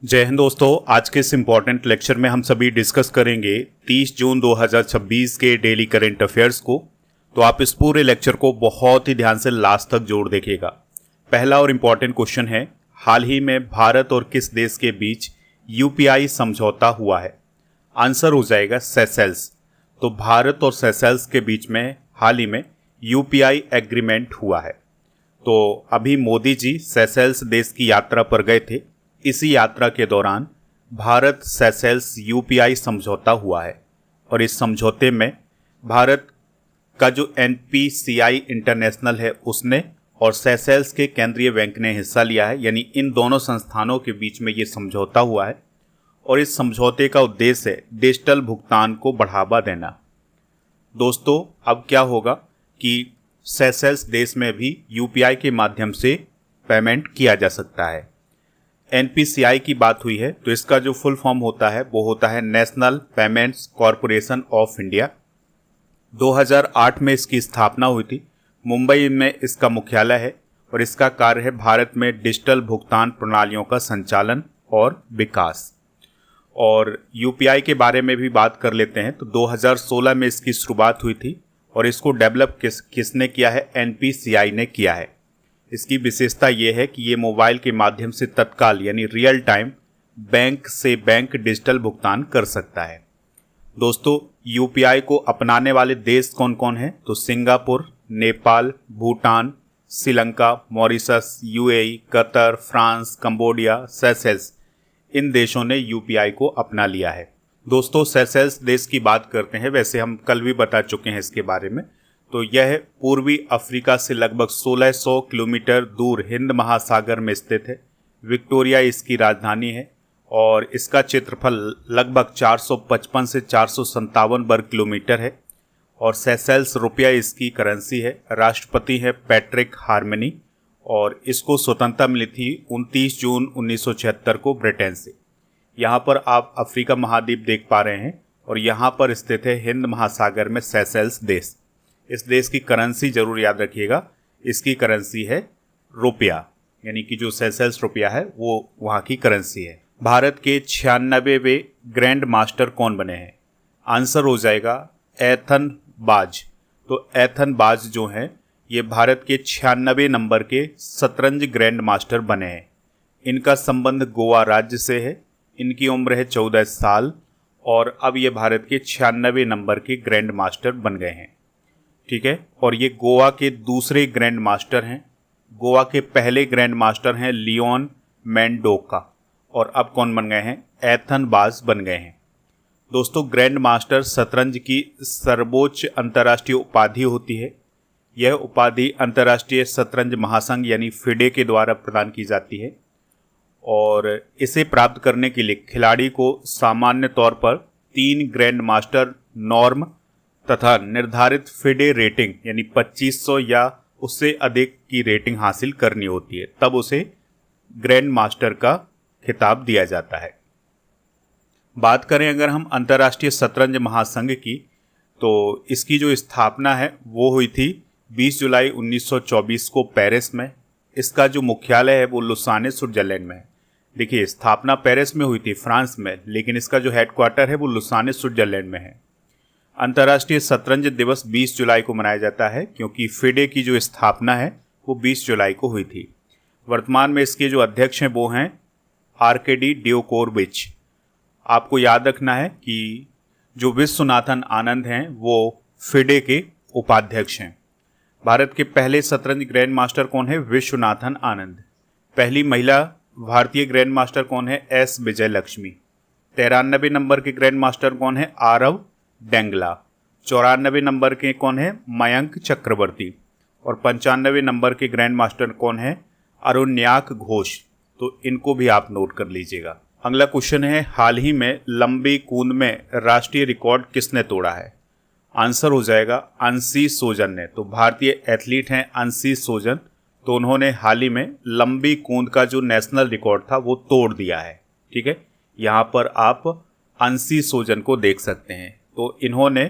जय हिंद दोस्तों। आज के इस इम्पॉर्टेंट लेक्चर में हम सभी डिस्कस करेंगे 30 जून 2026 के डेली करंट अफेयर्स को। तो आप इस पूरे लेक्चर को बहुत ही ध्यान से लास्ट तक जोड़ देखिएगा। पहला और इम्पॉर्टेंट क्वेश्चन है, हाल ही में भारत और किस देश के बीच यूपीआई समझौता हुआ है? आंसर हो जाएगा सेशेल्स। तो भारत और सेशेल्स के बीच में हाल ही में यूपीआई एग्रीमेंट हुआ है। तो अभी मोदी जी सेशेल्स देश की यात्रा पर गए थे। इसी यात्रा के दौरान भारत सेशेल्स यूपीआई समझौता हुआ है और इस समझौते में भारत का जो एनपीसीआई इंटरनेशनल है उसने और सेशेल्स के केंद्रीय बैंक ने हिस्सा लिया है। यानी इन दोनों संस्थानों के बीच में ये समझौता हुआ है और इस समझौते का उद्देश्य है डिजिटल भुगतान को बढ़ावा देना। दोस्तों, अब क्या होगा कि सेशेल्स देश में भी यूपीआई के माध्यम से पेमेंट किया जा सकता है। एनपीसीआई की बात हुई है तो इसका जो फुल फॉर्म होता है वो होता है national payments corporation of India. 2008 में इसकी स्थापना हुई थी। मुंबई में इसका मुख्यालय है और इसका कार्य है भारत में डिजिटल भुगतान प्रणालियों का संचालन और विकास। और यूपीआई के बारे में भी बात कर लेते हैं तो 2016 में इसकी शुरुआत हुई थी और इसको डेवलप किसने किया है? एनपीसीआई ने किया है। इसकी विशेषता ये है कि ये मोबाइल के माध्यम से तत्काल यानी रियल टाइम बैंक से बैंक डिजिटल भुगतान कर सकता है। दोस्तों, यूपीआई को अपनाने वाले देश कौन कौन हैं? तो Singapore, Nepal, Bhutan, Sri Lanka, Mauritius, UAE, Qatar, France, Cambodia, Seychelles, इन देशों ने यूपीआई को अपना लिया है। दोस्तों, सेशेल्स देश की बात करते हैं, वैसे हम कल भी बता चुके हैं इसके बारे में। तो यह पूर्वी अफ्रीका से लगभग 1600 किलोमीटर दूर हिंद महासागर में स्थित है। विक्टोरिया इसकी राजधानी है और इसका क्षेत्रफल लगभग 455 से 457 वर्ग किलोमीटर है और सेशेल्स रुपया इसकी करेंसी है। राष्ट्रपति है पैट्रिक हार्मनी और इसको स्वतंत्रता मिली थी 29 जून 1976 को ब्रिटेन से। यहाँ पर आप अफ्रीका महाद्वीप देख पा रहे हैं और यहाँ पर स्थित है हिंद महासागर में सेशेल्स देश। इस देश की करेंसी जरूर याद रखिएगा, इसकी करेंसी है रुपया, यानी कि जो सेशेल्स रुपया है वो वहाँ की करेंसी है। भारत के 96वें ग्रैंड मास्टर कौन बने हैं? आंसर हो जाएगा एथन बाज। तो एथन बाज जो हैं ये भारत के 96 नंबर के शतरंज ग्रैंड मास्टर बने हैं। इनका संबंध गोवा राज्य से है। इनकी उम्र है 14 साल और अब ये भारत के 96 नंबर के ग्रैंड मास्टर बन गए हैं। ठीक है, और ये गोवा के दूसरे ग्रैंड मास्टर हैं। गोवा के पहले ग्रैंड मास्टर हैं लियोन मेंडोका और अब कौन बन गए हैं? एथन बाज बन गए हैं। दोस्तों, ग्रैंड मास्टर शतरंज की सर्वोच्च अंतर्राष्ट्रीय उपाधि होती है। यह उपाधि अंतर्राष्ट्रीय शतरंज महासंघ यानी फिडे के द्वारा प्रदान की जाती है और इसे प्राप्त करने के लिए खिलाड़ी को सामान्य तौर पर 3 ग्रैंड मास्टर नॉर्म तथा निर्धारित फिडे रेटिंग यानी 2500 या उससे अधिक की रेटिंग हासिल करनी होती है, तब उसे ग्रैंड मास्टर का खिताब दिया जाता है। बात करें अगर हम अंतर्राष्ट्रीय शतरंज महासंघ की, तो इसकी जो स्थापना है वो हुई थी 20 जुलाई 1924 को पेरिस में। इसका जो मुख्यालय है वो लुसाने स्विट्जरलैंड में है। देखिए, स्थापना पेरिस में हुई थी फ्रांस में, लेकिन इसका जो हेडक्वार्टर है वो लुसाने स्विट्जरलैंड में है। अंतर्राष्ट्रीय शतरंज दिवस 20 जुलाई को मनाया जाता है क्योंकि फिडे की जो स्थापना है वो 20 जुलाई को हुई थी। वर्तमान में इसके जो अध्यक्ष हैं वो हैं आर्केडी ड्योकोविच। आपको याद रखना है कि जो विश्वनाथन आनंद हैं वो फिडे के उपाध्यक्ष हैं। भारत के पहले शतरंज ग्रैंड मास्टर कौन है? विश्वनाथन आनंद। पहली महिला भारतीय ग्रैंड मास्टर कौन है? एस विजयलक्ष्मी। 93 नंबर के ग्रैंड मास्टर कौन है? आरव डेंगला। 94 नंबर के कौन है? मयंक चक्रवर्ती। और 95 नंबर के ग्रैंड मास्टर कौन है? अरुण्याक घोष। तो इनको भी आप नोट कर लीजिएगा। अगला क्वेश्चन है, हाल ही में लंबी कूद में राष्ट्रीय रिकॉर्ड किसने तोड़ा है? आंसर हो जाएगा अंशी सोजन ने। तो भारतीय एथलीट हैं अंशी सोजन। तो उन्होंने हाल ही में लंबी कूद का जो नेशनल रिकॉर्ड था वो तोड़ दिया है। ठीक है, यहाँ पर आप अंशी सोजन को देख सकते हैं। तो इन्होंने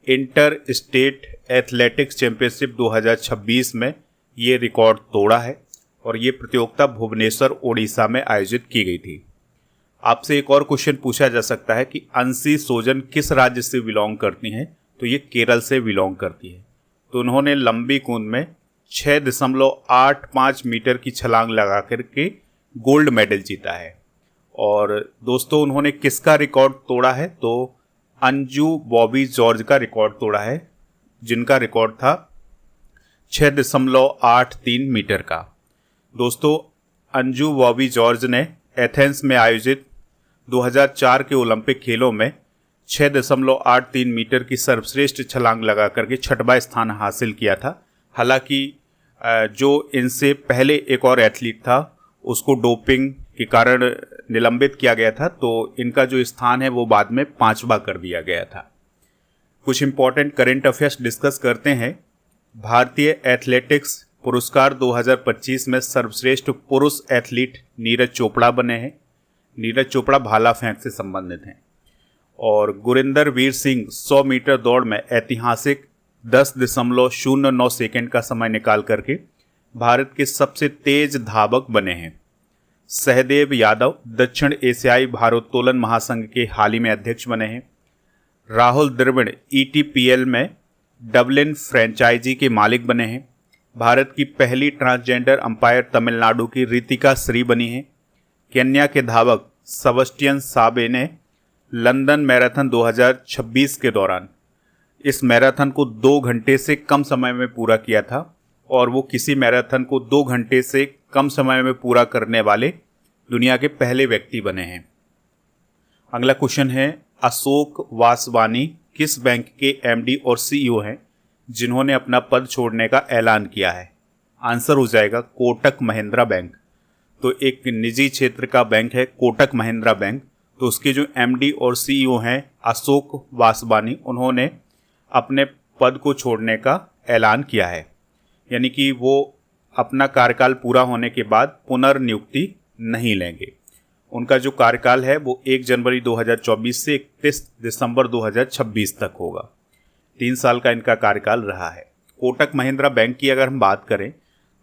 इंटर स्टेट एथलेटिक्स चैंपियनशिप 2026 में ये रिकॉर्ड तोड़ा है और ये प्रतियोगिता भुवनेश्वर ओडिशा में आयोजित की गई थी। आपसे एक और क्वेश्चन पूछा जा सकता है कि अंशी सोजन किस राज्य से बिलोंग करती हैं, तो ये केरल से बिलोंग करती है। तो उन्होंने लंबी कूद में 6.85 मीटर की छलांग लगा करके गोल्ड मेडल जीता है। और दोस्तों उन्होंने किसका रिकॉर्ड तोड़ा है, तो अंजू बॉबी जॉर्ज का रिकॉर्ड तोड़ा है, जिनका रिकॉर्ड था 6.83 मीटर का। दोस्तों अंजू बॉबी जॉर्ज ने एथेंस में आयोजित 2004 के ओलंपिक खेलों में 6.83 मीटर की सर्वश्रेष्ठ छलांग लगा करके 6वां स्थान हासिल किया था। हालांकि जो इनसे पहले एक और एथलीट था उसको डोपिंग के कारण निलंबित किया गया था, तो इनका जो स्थान है वो बाद में 5वां कर दिया गया था। कुछ इंपॉर्टेंट करंट अफेयर्स डिस्कस करते हैं। भारतीय एथलेटिक्स पुरस्कार 2025 में सर्वश्रेष्ठ पुरुष एथलीट नीरज चोपड़ा बने हैं। नीरज चोपड़ा भाला फेंक से संबंधित हैं। और गुरिंदर वीर सिंह 100 मीटर दौड़ में ऐतिहासिक 10.09 सेकंड का समय निकाल करके भारत के सबसे तेज धावक बने हैं। सहदेव यादव दक्षिण एशियाई भारोत्तोलन महासंघ के हाल ही में अध्यक्ष बने हैं। राहुल द्रविड़ ETPL में डबलिन फ्रेंचाइजी के मालिक बने हैं। भारत की पहली ट्रांसजेंडर अंपायर तमिलनाडु की रितिका श्री बनी है। केन्या के धावक सेबेस्टियन साबे ने लंदन मैराथन 2026 के दौरान इस मैराथन को 2 घंटे से कम समय में पूरा किया था और वो किसी मैराथन को 2 घंटे से कम समय में पूरा करने वाले दुनिया के पहले व्यक्ति बने हैं। अगला क्वेश्चन है, अशोक वासवानी किस बैंक के MD और CEO हैं जिन्होंने अपना पद छोड़ने का ऐलान किया है? आंसर हो जाएगा कोटक महिंद्रा बैंक। तो एक निजी क्षेत्र का बैंक है कोटक महिंद्रा बैंक, तो उसके जो MD और CEO हैं अशोक वासवानी, उन्होंने अपने पद को छोड़ने का ऐलान किया है। यानी कि वो अपना कार्यकाल पूरा होने के बाद पुनर्नियुक्ति नहीं लेंगे। उनका जो कार्यकाल है वो 1 जनवरी 2024 से 31 दिसंबर 2026 तक होगा। 3 साल का इनका कार्यकाल रहा है। कोटक महिंद्रा बैंक की अगर हम बात करें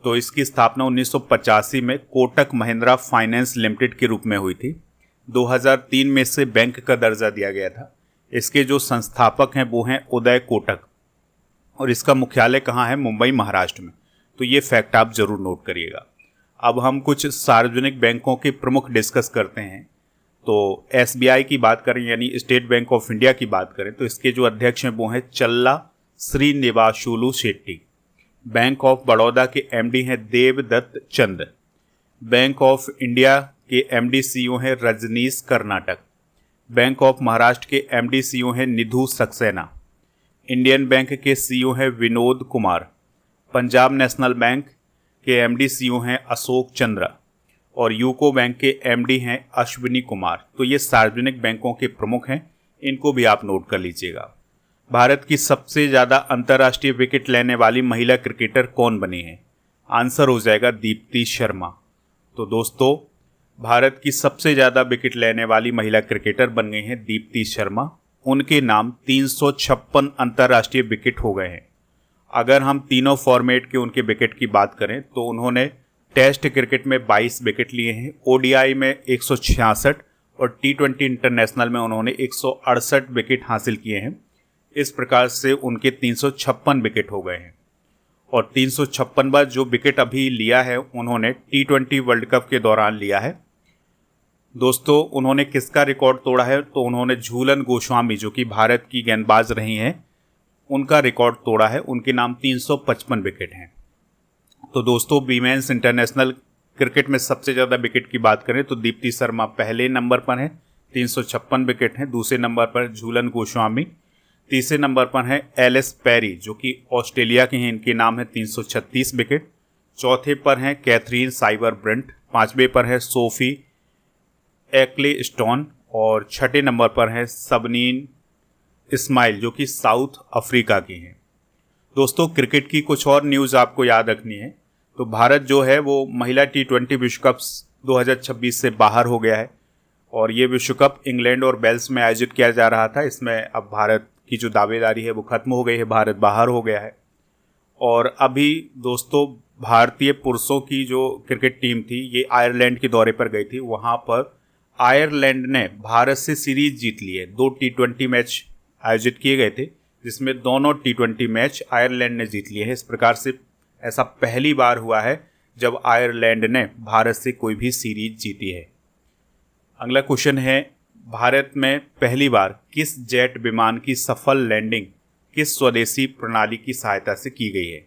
तो इसकी स्थापना 1985 में कोटक महिंद्रा फाइनेंस लिमिटेड के रूप में हुई थी। 2003 में इसे बैंक का दर्जा दिया गया था। इसके जो संस्थापक हैं वो हैं उदय कोटक और इसका मुख्यालय कहाँ है? मुंबई महाराष्ट्र में। तो ये फैक्ट आप जरूर नोट करिएगा। अब हम कुछ सार्वजनिक बैंकों के प्रमुख डिस्कस करते हैं। तो SBI की बात करें यानी स्टेट बैंक ऑफ इंडिया की बात करें तो इसके जो अध्यक्ष हैं वो हैं चल्ला श्रीनिवासुलु शेट्टी। बैंक ऑफ बड़ौदा के MD हैं देवदत्त चंद। बैंक ऑफ इंडिया के MD CEO हैं रजनीश कर्नाटक। बैंक ऑफ महाराष्ट्र के MD CEO हैं निधु सक्सेना। इंडियन बैंक के CEO हैं विनोद कुमार। पंजाब नेशनल बैंक के MD CEO हैं अशोक चंद्र और यूको बैंक के MD हैं अश्विनी कुमार। तो ये सार्वजनिक बैंकों के प्रमुख हैं, इनको भी आप नोट कर लीजिएगा। भारत की सबसे ज़्यादा अंतर्राष्ट्रीय विकेट लेने वाली महिला क्रिकेटर कौन बनी है? आंसर हो जाएगा दीप्ति शर्मा। तो दोस्तों भारत की सबसे ज़्यादा विकेट लेने वाली महिला क्रिकेटर बन गई हैं दीप्ति शर्मा। उनके नाम 356 अंतर्राष्ट्रीय विकेट हो गए हैं। अगर हम तीनों फॉर्मेट के उनके विकेट की बात करें तो उन्होंने टेस्ट क्रिकेट में 22 विकेट लिए हैं, ODI में 166 और T20 इंटरनेशनल में उन्होंने 168 विकेट हासिल किए हैं। इस प्रकार से उनके 356 विकेट हो गए हैं और 356वां जो विकेट अभी लिया है उन्होंने T20 वर्ल्ड कप के दौरान लिया है। दोस्तों उन्होंने किसका रिकॉर्ड तोड़ा है? तो उन्होंने झूलन गोस्वामी जो कि भारत की गेंदबाज रही हैं उनका रिकॉर्ड तोड़ा है। उनके नाम 355 विकेट हैं। तो दोस्तों वीमेंस इंटरनेशनल क्रिकेट में सबसे ज़्यादा विकेट की बात करें तो दीप्ति शर्मा पहले नंबर पर है, 356 विकेट हैं। दूसरे नंबर पर झूलन गोस्वामी। तीसरे नंबर पर है एलिस पेरी जो कि ऑस्ट्रेलिया के हैं, इनके नाम है 336 विकेट। चौथे पर हैं कैथरीन साइबर ब्रेंट। पाँचवें पर है सोफी एक्ले स्टोन और छठे नंबर पर है सबनीन इस्माइल जो कि साउथ अफ्रीका की हैं। दोस्तों क्रिकेट की कुछ और न्यूज़ आपको याद रखनी है। तो भारत जो है वो महिला T20 विश्व कप 2026 से बाहर हो गया है और ये विश्व कप इंग्लैंड और वेल्स में आयोजित किया जा रहा था। इसमें अब भारत की जो दावेदारी है वो खत्म हो गई है, भारत बाहर हो गया है। और अभी दोस्तों भारतीय पुरुषों की जो क्रिकेट टीम थी ये आयरलैंड के दौरे पर गई थी। वहाँ पर आयरलैंड ने भारत से सीरीज जीत ली है। 2 T20 मैच आयोजित किए गए थे जिसमें दोनों T20 मैच आयरलैंड ने जीत लिए हैं। इस प्रकार से ऐसा पहली बार हुआ है जब आयरलैंड ने भारत से कोई भी सीरीज जीती है। अगला क्वेश्चन है, भारत में पहली बार किस जेट विमान की सफल लैंडिंग किस स्वदेशी प्रणाली की सहायता से की गई है?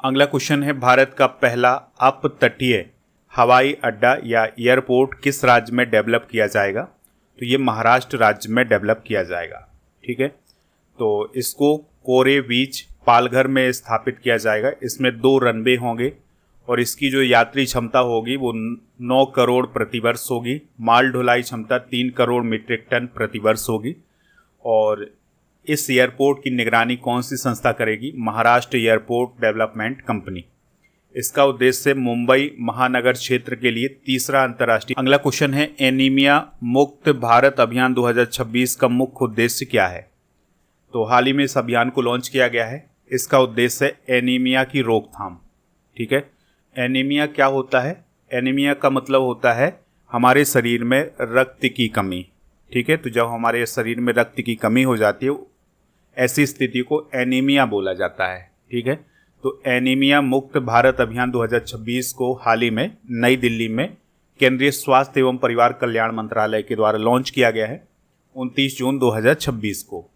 अगला क्वेश्चन है, भारत का पहला अपतटीय हवाई अड्डा या एयरपोर्ट किस राज्य में डेवलप किया जाएगा? तो ये महाराष्ट्र राज्य में डेवलप किया जाएगा। ठीक है, तो इसको कोरे बीच पालघर में स्थापित किया जाएगा। इसमें 2 रनवे होंगे और इसकी जो यात्री क्षमता होगी वो 9 करोड़ प्रतिवर्ष होगी। माल ढुलाई क्षमता 3 करोड़ मीट्रिक टन प्रतिवर्ष होगी। और इस एयरपोर्ट की निगरानी कौन सी संस्था करेगी? Maharashtra airport development company. इसका उद्देश्य मुंबई महानगर क्षेत्र के लिए तीसरा अंतर्राष्ट्रीय। अगला क्वेश्चन है, एनीमिया मुक्त भारत अभियान 2026 का मुख्य उद्देश्य क्या है? तो हाल ही में इस अभियान को लॉन्च किया गया है। इसका उद्देश्य है एनीमिया की रोकथाम। ठीक है, एनीमिया क्या होता है? एनीमिया का मतलब होता है हमारे शरीर में रक्त की कमी। ठीक है, तो जब हमारे शरीर में रक्त की कमी हो जाती है ऐसी स्थिति को एनीमिया बोला जाता है। ठीक है, तो एनीमिया मुक्त भारत अभियान 2026 को हाल ही में नई दिल्ली में केंद्रीय स्वास्थ्य एवं परिवार कल्याण मंत्रालय के द्वारा लॉन्च किया गया है 29 जून 2026 को।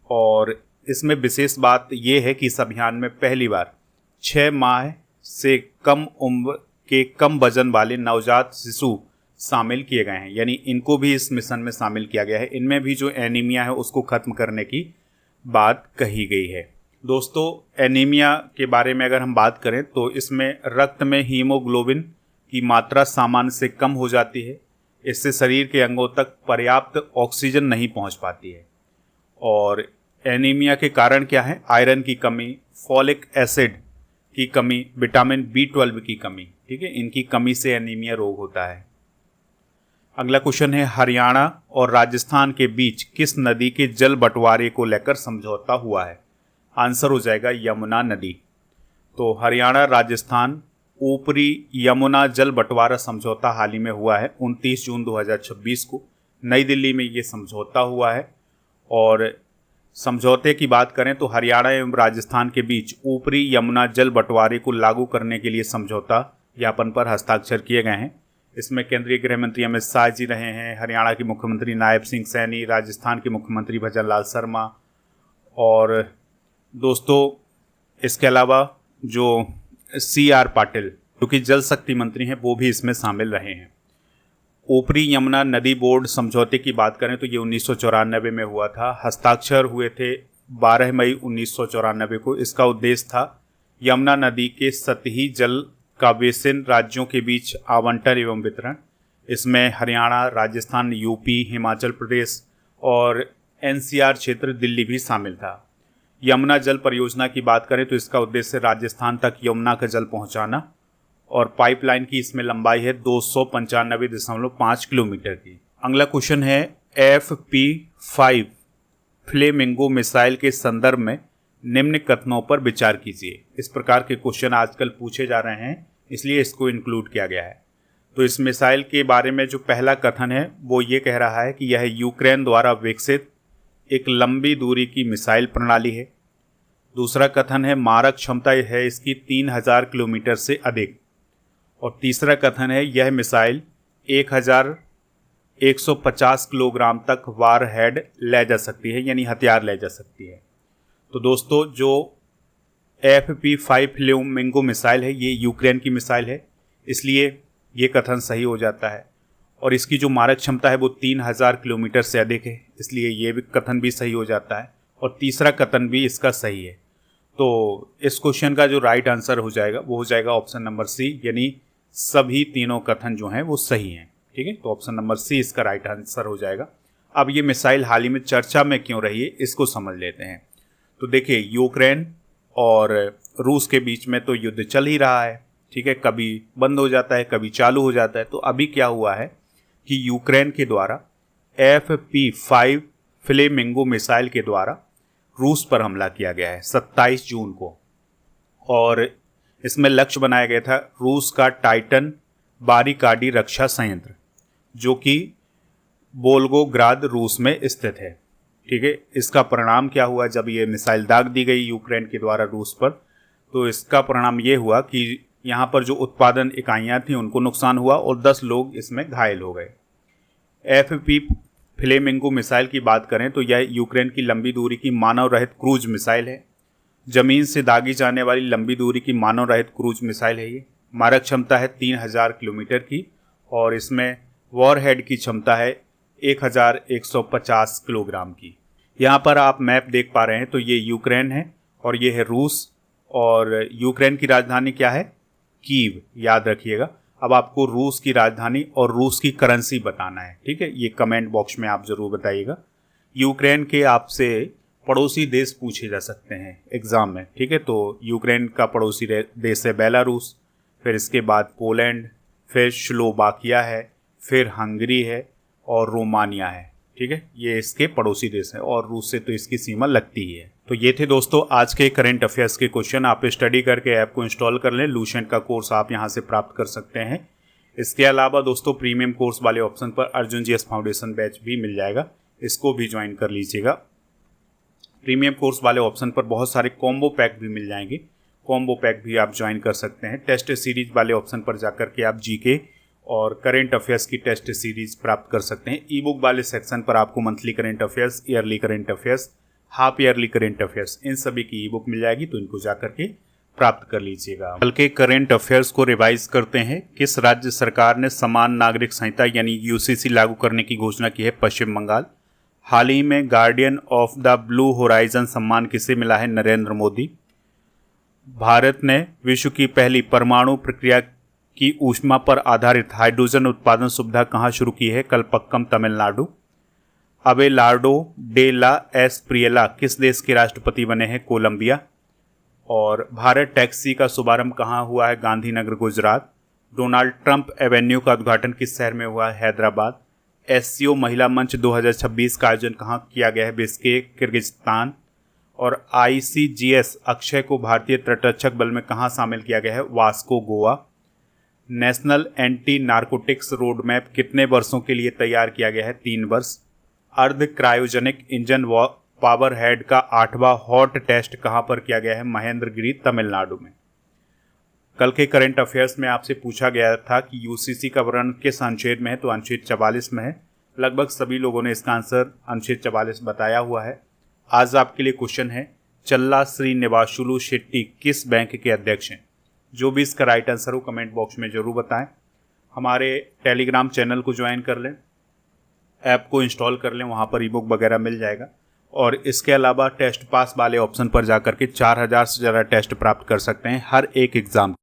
और इसमें विशेष बात यह है कि इस अभियान में पहली बार 6 माह से कम उम्र के कम वजन वाले नवजात शिशु शामिल किए गए हैं, यानी इनको भी इस मिशन में शामिल किया गया है। इनमें भी जो एनीमिया है उसको खत्म करने की बात कही गई है। दोस्तों, एनीमिया के बारे में अगर हम बात करें तो इसमें रक्त में हीमोग्लोबिन की मात्रा सामान्य से कम हो जाती है। इससे शरीर के अंगों तक पर्याप्त ऑक्सीजन नहीं पहुंच पाती है। और एनीमिया के कारण क्या है? आयरन की कमी, फॉलिक एसिड की कमी, विटामिन B12 की कमी। ठीक है, इनकी कमी से एनीमिया रोग होता है। अगला क्वेश्चन है, हरियाणा और राजस्थान के बीच किस नदी के जल बंटवारे को लेकर समझौता हुआ है? आंसर हो जाएगा यमुना नदी। तो हरियाणा राजस्थान ऊपरी यमुना जल बंटवारा समझौता हाल ही में हुआ है 29 जून 2026 को नई दिल्ली में ये समझौता हुआ है। और समझौते की बात करें तो हरियाणा एवं राजस्थान के बीच ऊपरी यमुना जल बंटवारे को लागू करने के लिए समझौता ज्ञापन पर हस्ताक्षर किए गए हैं। इसमें केंद्रीय गृह मंत्री अमित शाह जी रहे हैं, हरियाणा के मुख्यमंत्री नायब सिंह सैनी, राजस्थान के मुख्यमंत्री भजन लाल शर्मा। और दोस्तों, इसके अलावा जो CR पाटिल जो कि जल शक्ति मंत्री हैं वो भी इसमें शामिल रहे हैं। ऊपरी यमुना नदी बोर्ड समझौते की बात करें तो ये 1994 में हुआ था। हस्ताक्षर हुए थे 12 मई 1994 को। इसका उद्देश्य था यमुना नदी के सतही जल का बेसिन राज्यों के बीच आवंटन एवं वितरण। इसमें हरियाणा, राजस्थान, यूपी, हिमाचल प्रदेश और NCR क्षेत्र दिल्ली भी शामिल था। यमुना जल परियोजना की बात करें तो इसका उद्देश्य राजस्थान तक यमुना का जल पहुंचाना और पाइपलाइन की इसमें लंबाई है 295.5 किलोमीटर की। अगला क्वेश्चन है, FP5 फ्लेमिंगो मिसाइल के संदर्भ में निम्न कथनों पर विचार कीजिए। इस प्रकार के क्वेश्चन आजकल पूछे जा रहे हैं, इसलिए इसको इंक्लूड किया गया है। तो इस मिसाइल के बारे में जो पहला कथन है वो ये कह रहा है कि यह यूक्रेन द्वारा विकसित एक लंबी दूरी की मिसाइल प्रणाली है। दूसरा कथन है मारक क्षमता है इसकी 3000 किलोमीटर से अधिक। और तीसरा कथन है यह मिसाइल 1150 किलोग्राम तक वार हेड ले जा सकती है, यानी हथियार ले जा सकती है। तो दोस्तों, जो FP5 फ्लेमिंगो मिसाइल है ये यूक्रेन की मिसाइल है, इसलिए ये कथन सही हो जाता है। और इसकी जो मारक क्षमता है वो 3000 किलोमीटर से अधिक है, इसलिए ये भी कथन भी सही हो जाता है। और तीसरा कथन भी इसका सही है। तो इस क्वेश्चन का जो राइट आंसर हो जाएगा वो हो जाएगा ऑप्शन नंबर C, यानी सभी तीनों कथन जो हैं वो सही हैं। ठीक है, तो ऑप्शन नंबर C इसका राइट आंसर हो जाएगा। अब ये मिसाइल हाल ही में चर्चा में क्यों रही है इसको समझ लेते हैं। तो देखिए, यूक्रेन और रूस के बीच में तो युद्ध चल ही रहा है। ठीक है, कभी बंद हो जाता है, कभी चालू हो जाता है। तो अभी क्या हुआ है कि यूक्रेन के द्वारा FP5 फ्लेमिंगो मिसाइल के द्वारा रूस पर हमला किया गया है 27 जून को। और इसमें लक्ष्य बनाया गया था रूस का टाइटन बारिकाडी रक्षा संयंत्र। जो कि वोल्गोग्राद रूस में स्थित है। ठीक है, इसका परिणाम क्या हुआ जब ये मिसाइल दाग दी गई यूक्रेन के द्वारा रूस पर, तो इसका परिणाम ये हुआ कि यहाँ पर जो उत्पादन इकाइयाँ थीं उनको नुकसान हुआ और 10 लोग इसमें घायल हो गए। FP फ्लेमिंगो मिसाइल की बात करें तो यह यूक्रेन की लंबी दूरी की मानव रहित क्रूज मिसाइल है। ज़मीन से दागी जाने वाली लंबी दूरी की मानव रहित क्रूज मिसाइल है। ये मारक क्षमता है 3000 किलोमीटर की और इसमें वॉरहेड की क्षमता है 1150 किलोग्राम की। यहाँ पर आप मैप देख पा रहे हैं तो ये यूक्रेन है और ये है रूस, और यूक्रेन की राजधानी क्या है? कीव, याद रखिएगा। अब आपको रूस की राजधानी और रूस की करेंसी बताना है। ठीक है, ये कमेंट बॉक्स में आप ज़रूर बताइएगा। यूक्रेन के आपसे पड़ोसी देश पूछे जा सकते हैं एग्ज़ाम में। ठीक है, तो यूक्रेन का पड़ोसी देश है बेलारूस, फिर इसके बाद पोलैंड, फिर स्लोवाकिया है, फिर हंगरी है और रोमानिया है। ठीक है, ये इसके पड़ोसी देश हैं और रूस से तो इसकी सीमा लगती ही है। तो ये थे दोस्तों आज के करंट अफेयर्स के क्वेश्चन। आप स्टडी करके ऐप को इंस्टॉल कर लें। लूसेंट का कोर्स आप यहाँ से प्राप्त कर सकते हैं। इसके अलावा दोस्तों प्रीमियम कोर्स वाले ऑप्शन पर अर्जुन जीएस फाउंडेशन बैच भी मिल जाएगा, इसको भी ज्वाइन कर लीजिएगा। प्रीमियम कोर्स वाले ऑप्शन पर बहुत सारे कॉम्बो पैक भी मिल जाएंगे, कॉम्बो पैक भी आप ज्वाइन कर सकते हैं। टेस्ट सीरीज वाले ऑप्शन पर जाकर के आप जीके और करंट अफेयर्स की टेस्ट सीरीज प्राप्त कर सकते हैं। ई बुक वाले सेक्शन पर आपको monthly current affairs, yearly current affairs, half yearly current affairs, इन सभी की ई बुक मिल जाएगी, तो इनको जाकर के प्राप्त कर लीजिएगा। कल के करंट अफेयर्स को रिवाइज करते हैं। किस राज्य सरकार ने समान नागरिक संहिता यानी यूसीसी लागू करने की घोषणा की है? पश्चिम बंगाल। हाल ही में guardian of the blue horizon सम्मान किसे मिला है? नरेंद्र मोदी। भारत ने विश्व की पहली परमाणु प्रक्रिया की ऊष्मा पर आधारित हाइड्रोजन उत्पादन सुविधा कहाँ शुरू की है? कलपक्कम, तमिलनाडु। अबेलार्डो डे ला एस्प्रिएला किस देश के राष्ट्रपति बने हैं? कोलंबिया। और भारत टैक्सी का शुभारंभ कहाँ हुआ है? Gandhinagar, Gujarat. Donald Trump Avenue का उद्घाटन किस शहर में हुआ है? हैदराबाद। एससीओ महिला मंच 2026 का आयोजन कहाँ किया गया है? Bishkek, Kyrgyzstan. और ICGS अक्षय को भारतीय तटरक्षक बल में कहाँ शामिल किया गया है? Vasco, Goa. National anti narcotics road map कितने वर्षों के लिए तैयार किया गया है? 3 वर्ष। अर्ध क्रायोजेनिक इंजन पावर हेड का 8वां हॉट टेस्ट कहाँ पर किया गया है? महेंद्रगिरी, तमिलनाडु में। कल के करंट अफेयर्स में आपसे पूछा गया था कि यूसीसी का वर्णन किस अनुच्छेद में है? तो अनुच्छेद 44 में है। लगभग सभी लोगों ने इसका आंसर अनुच्छेद 44 बताया हुआ है। आज आपके लिए क्वेश्चन है, चल्ला श्रीनिवासुलु शेट्टी किस बैंक के अध्यक्ष हैं? जो भी इसका राइट आंसर हो कमेंट बॉक्स में ज़रूर बताएं। हमारे टेलीग्राम चैनल को ज्वाइन कर लें, ऐप को इंस्टॉल कर लें, वहाँ पर ई बुक वगैरह मिल जाएगा। और इसके अलावा टेस्ट पास वाले ऑप्शन पर जाकर के 4000 से ज़्यादा टेस्ट प्राप्त कर सकते हैं हर एक एग्ज़ाम।